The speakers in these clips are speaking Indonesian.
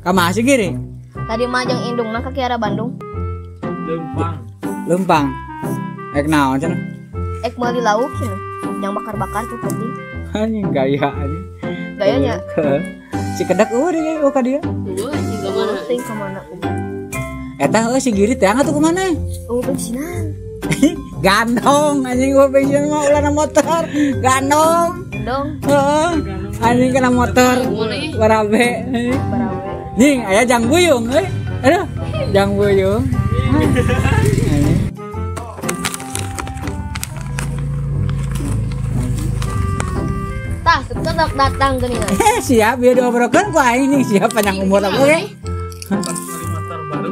Kama sigiri. Tadi majang indung nang ke arah Bandung. Lempang. Ek naon cenah? Ek meuli lauk cenah. Yang bakar-bakar tuh putih. Anjing gaya anjing. Gayanya. Si kedak eueuh ka dia. Ting ke mana? Eta si Giri teh atuh ku mana? Bensinan. Gandong anjing gua bensin mah ulah motor. Gandong. Dong. Heeh. Anjing kena motor. Barabe. Barawe. Ning aya jangbuyung euy. Aduh, jangbuyung. Tah, tetep datang geuningan. Siap bieu diobrolkeun ku aing ning siap panjang umur aku ge. Motor baru.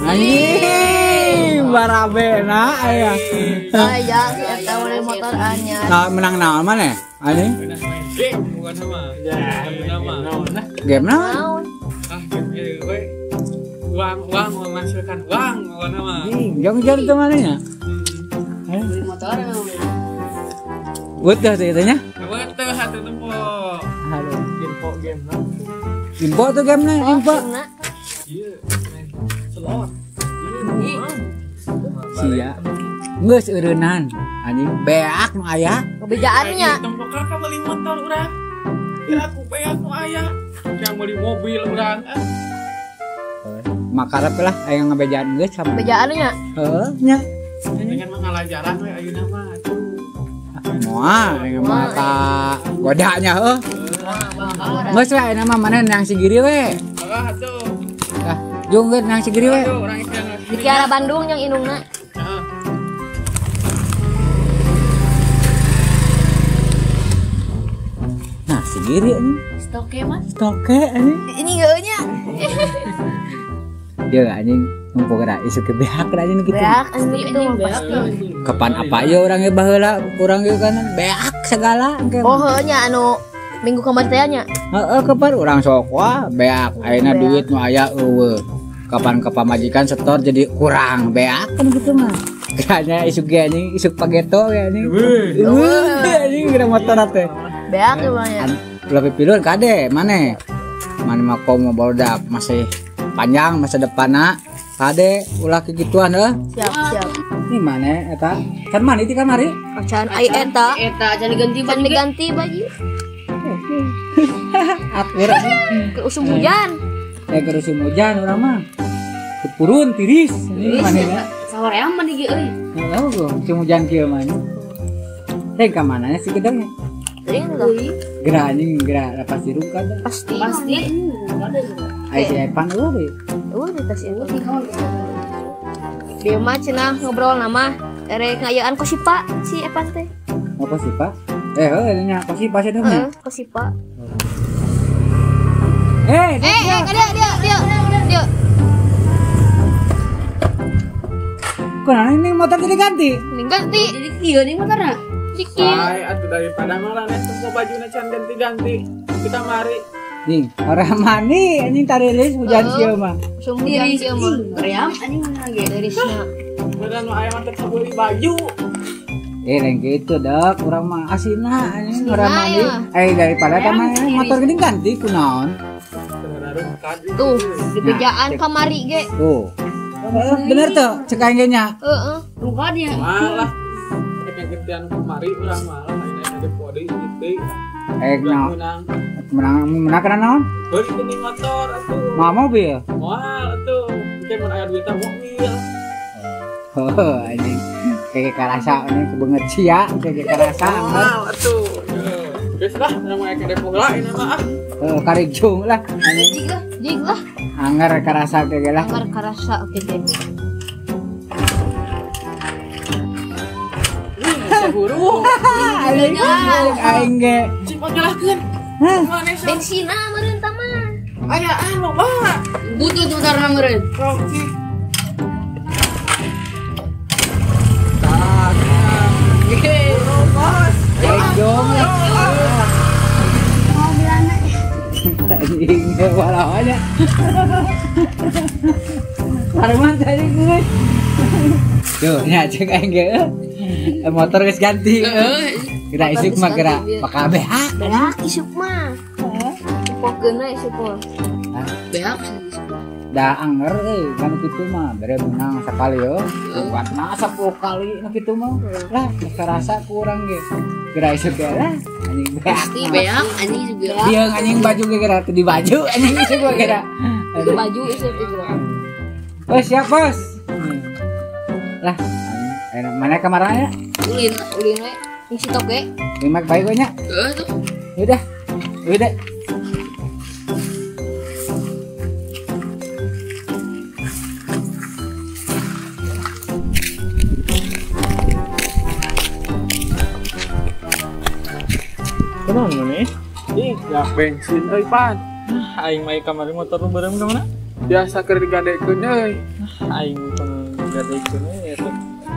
Anjing, barabena aya. Aya si eta meuli motor anyar. Nah, menang naon maneh? Anjing. Bukan nama. Ya, nama. Game naon? Naon? We. Uang menghasilkan uang, bukan nama. Jong jar teu manehnya. Beli motor Udah teh tanya. Kawan teh hatu tempo. Halo. Info game na. Info tuh game na, info. Iya. Selot. Sia. Geus eureunnan. Anjing beak nu aya. Kebijaannya. Tempo kakak beli motor urang. Kira aku beak nu aya. Yang beli mobil urang. Makarep lah aya ngabejaan geus sama. Kebijaannya. Heeh, nya. Dengan mengalajaran we ayeuna mah atuh. Moal dengan mata godanya heuh. Geus we ayeuna mah maneh yang sigiri we. Kakak atuh. Tah, jeung geus nang sigiri we. Aduh, orang itu yang Di arah Bandung yang indungna. Heeh. Nah, sigiri anjing. Stoke mah. Stoke anjing. Ini geunya. Dia anjing mumpung geura isu ke beak anjing gitu. Beak anjing itu mah pasti. Kapan apa ya orang ge baheula urang ge kan beak segala engke. Oh heunya anu minggu kemarin teh nya. Heeh, kapan urang sok wah beak ayeuna duit nu aya eueuh. Kapan ke pamajikan setor jadi kurang beak kan gitu mah. Kayaknya isu ge anjing isu pageto ge anjing. Anjing geura motor teh. Beak ieu mah nya. Lebih pilun kade maneh. Maneh mah komo barudak masih panjang masa depanna. Kade ulah kegituan heuh. Siap. Ini mana eta? Can mani ti kamari? Acan ai eta. Eta aja diganti baju. Atur Ke usum hujan. gerusum hujan urang mah. Purun tiris. Ini manehna. sahoream mah di euy. Tahu gua, musim hujan kieu mah. Teh ka mananya si gedangnya? Teuing lah. Gerak anjing, gerak lepas sirup kada. Pasti. Ada juga. Ai si Evan eueuh. Di tas itu. Dia mah cenah ngobrol nama erek ngayaan ku si Pak si Evan teh. Apa sih, Pak? Heuh nya apa sih pasien nya? Ku si Pak. Dia. Kenapa ini motor jadi ganti? Ning ganti. Jadi kieu nih motorna. Dikit. Ay, atuh daripada malah tunggu bajuna can ganti-ganti. Kita mari. Nih, orang mani anjing tarilis hujan kieu mah. Usum hujan kieu mah. Ream anjing mana lagi. Derisna. Beneran nu aya mah teh beli baju. Lain gitu dok, orang mah asina anjing orang mani. ya. Daripada tamah motor gini ganti kunaon? Tuh, di bejaan kamari ge. Tuh. Bener tuh, cek aing nya. Heeh. Ruka dia. Malah yang gantian kemari urang malah ini ada kode gitu. Nah, menang kana naon? Beli geuning motor atuh. Mau mobil. Moal atuh. Mungkin mun aya duitna mobil. Heuh anjing. Kayak karasa anjing kebeungeut sia, kayak karasa anggar. Moal atuh. Geus lah nama aya depok lain mah. Karejung lah anjing. Jig lah. Anggar karasa kayak lah. Anggar karasa oke deh. Buru. Anjing aing ge. Cik panjalahkeun. Bensina meureun tah mah. Aya anu mah. Butuh tuh motorna meureun. Rocky. Karejung lah. Anjing walawanya. Parman tadi gue. Tuh, nya cek aing ge. Motor geus ganti. Gerak isuk mah gerak pakai BH. Beak isuk mah. Pokeuna isuk mah. beak. dah anger kan gitu mah bere menang sekali yo buatna 10 kali nu kitu mah lah rasa kurang ge geura isu ge lah anjing Pasti beak anjing juga. dia anjing baju ge geura teu di baju anjing isu gua geura Itu baju itu bos siap bos lah mana kamarnya Ulin. ulin we isi toge. lima baik gue nya Tuh. udah Kenapa nih? Ih, ya bensin euy pan. Aing mai kamari motor nu beureum ka mana? Biasa keur digadekeun euy. Aing pun gadekeun euy eta.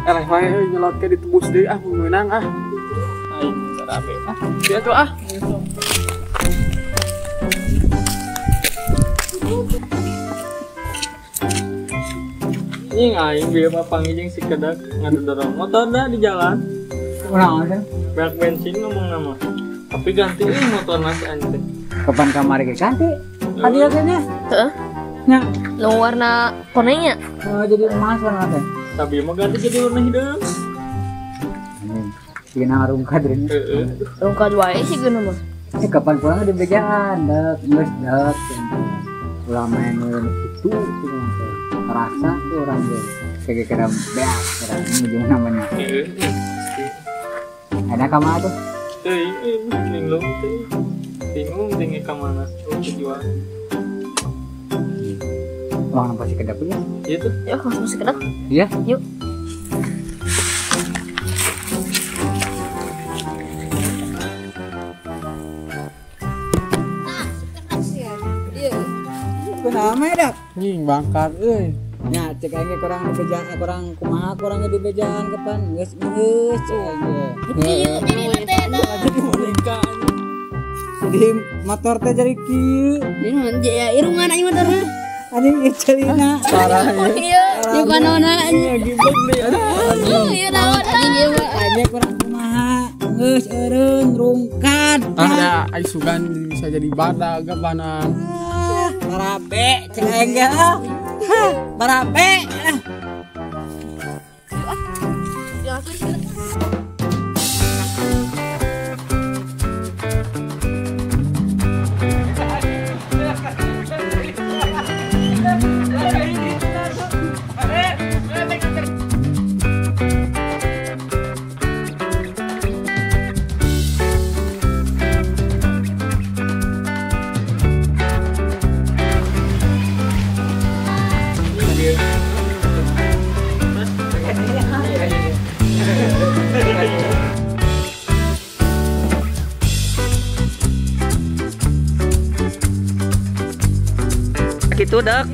Eleh wae euy nyelotke ditebus deui mun meunang Aing sarabe Biar tuh Ini aing bieu papangi jeung si kedak ngadodorong motor dah di jalan. kurang aja Beak bensin ngomong nama. Tapi ganti motor nasi anjing. kapan kamari ge ganti hadiah ge nya Heeh. nya Lu warna konenya. jadi emas warna teh Tapi mah ganti jadi warna hitam. Tina rungkad ini. Rungkad wae sih geuna mah. Kapan pulang di bejaan, geus dek. Ulah main itu terasa tuh orang ge. Kayak kira beak, kira ujung namanya. Ada kamar tuh. Linglung tuh. Bingung tinggi ke mana? Tujuan. Uang pasti kedap ya. Iya tuh. Yuk, langsung masuk kedap. Iya. Yuk. Kenapa dak? Nying bangkat euy. Nya cek aja kurang di bejaan, kurang kumaha kurangnya di bejaan kapan? Geus cek aja. Jadi motor teh jadi kieu. Ini mah ya irungan aing motorna. Anjing celina. Parah ya. Di panona anjing. Gibeng deh. Iya naon anjing ieu mah. Aja kurang kumaha. Geus eureun rungkad. Ada ai sugan bisa jadi badak gabanan. Barabe cek aing ge ah. Barabe. Gitu dak.